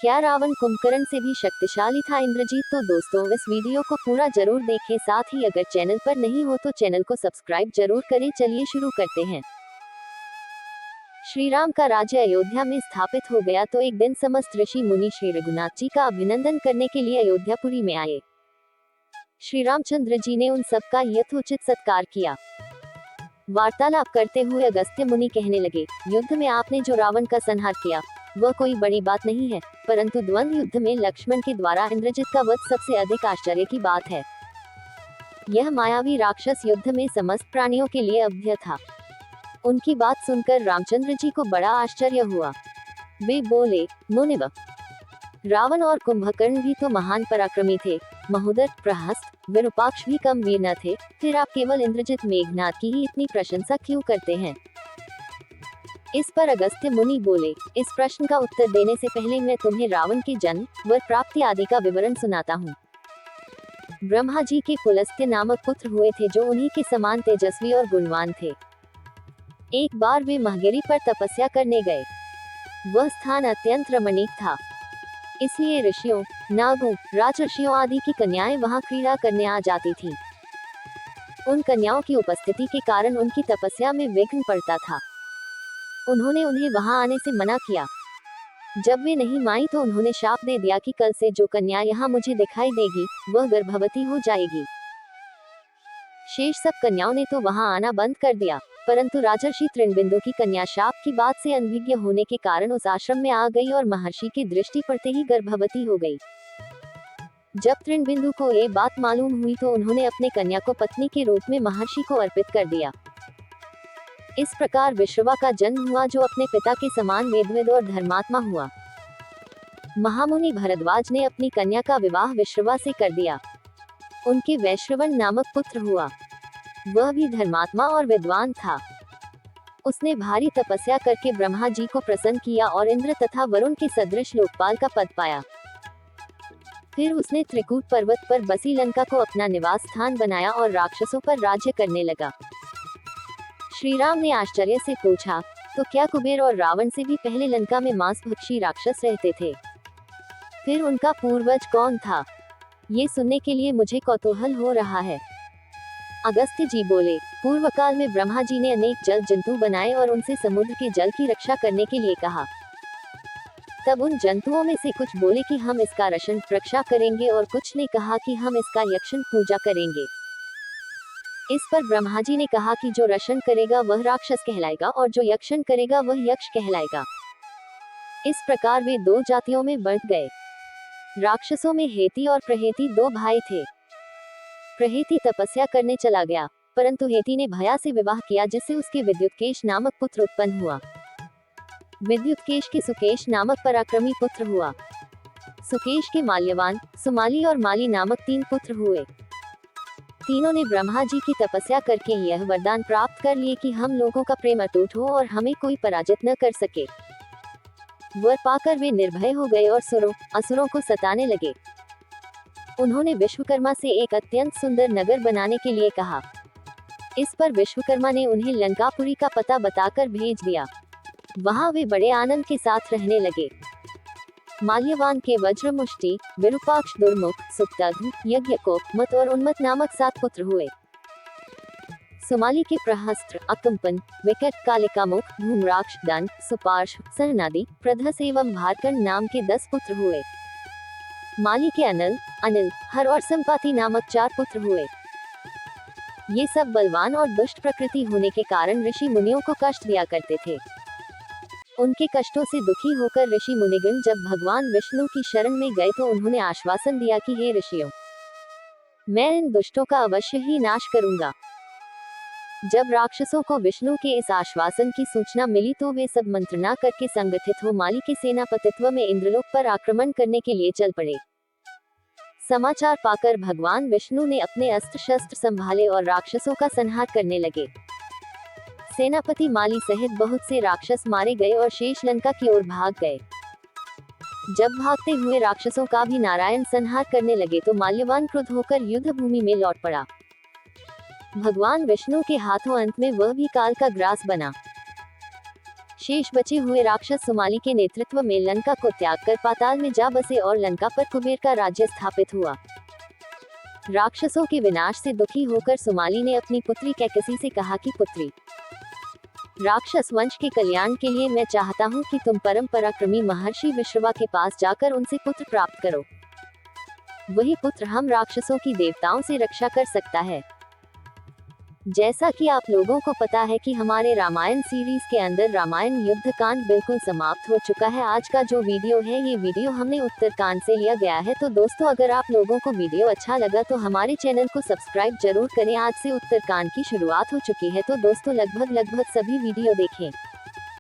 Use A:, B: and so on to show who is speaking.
A: क्या रावण कुंभकर्ण से भी शक्तिशाली था इंद्रजीत? तो दोस्तों इस वीडियो को पूरा जरूर देखें, साथ ही अगर चैनल पर नहीं हो तो चैनल को सब्सक्राइब जरूर करें। चलिए शुरू करते हैं। श्री राम का राज्य अयोध्या में स्थापित हो गया तो एक दिन समस्त ऋषि मुनि श्री रघुनाथ जी का अभिनंदन करने के लिए अयोध्यापुरी में आए। श्री रामचंद्र जी ने उन सबका यथोचित सत्कार किया। वार्तालाप करते हुए अगस्त्य मुनि कहने लगे, युद्ध में आपने जो रावण का संहार किया वह कोई बड़ी बात नहीं है, परंतु द्वंद्व युद्ध में लक्ष्मण के द्वारा इंद्रजित का वध सबसे अधिक आश्चर्य की बात है। यह मायावी राक्षस युद्ध में समस्त प्राणियों के लिए अभ्य था। उनकी बात सुनकर रामचंद्र जी को बड़ा आश्चर्य हुआ। वे बोले, मुनिव, रावण और कुंभकर्ण भी तो महान पराक्रमी थे, महोदर, प्रहस्त, विरूपाक्ष भी कम वीर न थे, फिर आप केवल इंद्रजित मेघनाद की ही इतनी प्रशंसा क्यों करते हैं? इस पर अगस्त्य मुनि बोले, इस प्रश्न का उत्तर देने से पहले मैं तुम्हें रावण के जन्म, वर प्राप्ति आदि का विवरण सुनाता हूँ। ब्रह्मा जी के पुलस्त्य नामक पुत्र हुए थे जो उन्हीं के समान तेजस्वी और गुणवान थे। एक बार वे महगिरी पर तपस्या करने गए। वह स्थान अत्यंत रमणीक था, इसलिए ऋषियों, नागों, राजर्षियों आदि की कन्याएं वहां क्रीड़ा करने आ जाती थीं। उन कन्याओं की उपस्थिति के कारण उनकी तपस्या में विघ्न पड़ता था। उन्होंने उन्हें वहां आने से मना किया। जब वे नहीं मानी तो उन्होंने शाप दे दिया कि कल से जो कन्या यहाँ मुझे दिखाई देगी वह गर्भवती हो जाएगी। शेष सब कन्याओं ने तो वहां आना बंद कर दिया, परंतु राजर्षि तृणबिंदु की कन्या शाप की बात से अनभिज्ञ होने के कारण उस आश्रम में आ गई और महर्षि की दृष्टि पड़ते ही गर्भवती हो गई। जब तृणबिंदु को ये बात मालूम हुई तो उन्होंने अपने कन्या को पत्नी के रूप में महर्षि को अर्पित कर दिया। इस प्रकार विश्रवा का जन्म हुआ जो अपने पिता के समान वेदविद और धर्मात्मा हुआ। महामुनि भरद्वाज ने अपनी कन्या का विवाह विश्रवा से कर दिया। उनके वैश्रवण नामक पुत्र हुआ। वह भी धर्मात्मा और विद्वान था। उसने भारी तपस्या करके ब्रह्मा जी को प्रसन्न किया और इंद्र तथा वरुण के सदृश लोकपाल का पद पाया। फिर उसने त्रिकूट पर्वत पर बसी लंका को अपना निवास स्थान बनाया और राक्षसों पर राज्य करने लगा। श्री राम ने आश्चर्य से पूछा, तो क्या कुबेर और रावण से भी पहले लंका में मांसभक्षी राक्षस रहते थे? फिर उनका पूर्वज कौन था? ये सुनने के लिए मुझे कौतूहल हो रहा है। अगस्त्य जी बोले, पूर्व काल में ब्रह्मा जी ने अनेक जल जंतु बनाए और उनसे समुद्र के जल की रक्षा करने के लिए कहा। तब उन जंतुओं में से कुछ बोले कि हम इसका रक्षण रक्षा करेंगे और कुछ ने कहा कि हम इसका यक्षण पूजा करेंगे। इस पर ब्रह्मा जी ने कहा कि जो रक्षण करेगा वह राक्षस कहलाएगा और जो यक्षण करेगा वह यक्ष कहलाएगा। इस प्रकार वे दो जातियों में बढ़ गए। राक्षसों में हेती और प्रहेती दो भाई थे। प्रहेती तपस्या करने चला गया, परंतु हेती ने भया से विवाह किया जिससे उसके विद्युतकेश नामक पुत्र उत्पन्न हुआ। विद्युतकेश के सुकेश नामक पराक्रमी पुत्र हुआ। सुकेश के माल्यवान, सुमाली और माली नामक तीन पुत्र हुए। तीनों ने ब्रह्मा जी की तपस्या करके यह वरदान प्राप्त कर लिए कि हम लोगों का प्रेम अटूट हो और हमें कोई पराजित न कर सके। वर पाकर वे निर्भय हो गए और असुरों को सताने लगे। उन्होंने विश्वकर्मा से एक अत्यंत सुंदर नगर बनाने के लिए कहा। इस पर विश्वकर्मा ने उन्हें लंकापुरी का पता बताकर भेज दिया। वहां वे बड़े आनंद के साथ रहने लगे। माल्यवान के वज्रमुष्टि, विरूपाक्ष, दुर्मुख, सुप्तघ्न, यज्ञकोप, मत और उन्मत नामक 7 पुत्र हुए। सुमाली के प्रहस्त्र, अकंपन, विकट, कालिकामुख, धूम्राक्ष, दंड, सुपार्श, सहनादि, प्रधस एवं भारकंड नाम के 10 पुत्र हुए। माली के अनिल, हर और संपाति नामक 4 पुत्र हुए। ये सब बलवान और दुष्ट प्रकृति होने के कारण ऋषि मुनियों को कष्ट दिया करते थे। उनके कष्टों से दुखी होकर ऋषि मुनिगण जब भगवान विष्णु की शरण में गए तो उन्होंने आश्वासन दिया कि हे ऋषियों, मैं इन दुष्टों का अवश्य ही नाश करूंगा। जब राक्षसों को विष्णु के इस आश्वासन की सूचना मिली तो वे सब मंत्रणा करके संगठित हो माली के सेनापतित्व में इंद्रलोक पर आक्रमण करने के लिए चल पड़े। समाचार पाकर भगवान विष्णु ने अपने अस्त्र शस्त्र संभाले और राक्षसों का संहार करने लगे। सेनापति माली सहित बहुत से राक्षस मारे गए और शेष लंका की ओर भाग गए। जब भागते हुए राक्षसों का भी नारायण संहार करने लगे तो माल्यवान क्रुद्ध होकर युद्ध भूमि में लौट पड़ा। भगवान विष्णु के हाथों अंत में वह भी काल का ग्रास बना। शेष बचे हुए राक्षस सुमाली के नेतृत्व में लंका को त्याग कर पाताल में जा बसे और लंका पर कुबेर का राज्य स्थापित हुआ। राक्षसों के विनाश से दुखी होकर सुमाली ने अपनी पुत्री कैकसी से कहा कि पुत्री, राक्षस वंश के कल्याण के लिए मैं चाहता हूँ कि तुम परम पराक्रमी महर्षि विश्रवा के पास जाकर उनसे पुत्र प्राप्त करो। वही पुत्र हम राक्षसों की देवताओं से रक्षा कर सकता है। जैसा कि आप लोगों को पता है कि हमारे रामायण सीरीज के अंदर रामायण युद्ध कांड बिल्कुल समाप्त हो चुका है। आज का जो वीडियो है ये वीडियो हमने उत्तरकांड से लिया गया है। तो दोस्तों, अगर आप लोगों को वीडियो अच्छा लगा तो हमारे चैनल को सब्सक्राइब जरूर करें। आज से उत्तरकांड की शुरुआत हो चुकी है, तो दोस्तों लगभग सभी वीडियो देखें।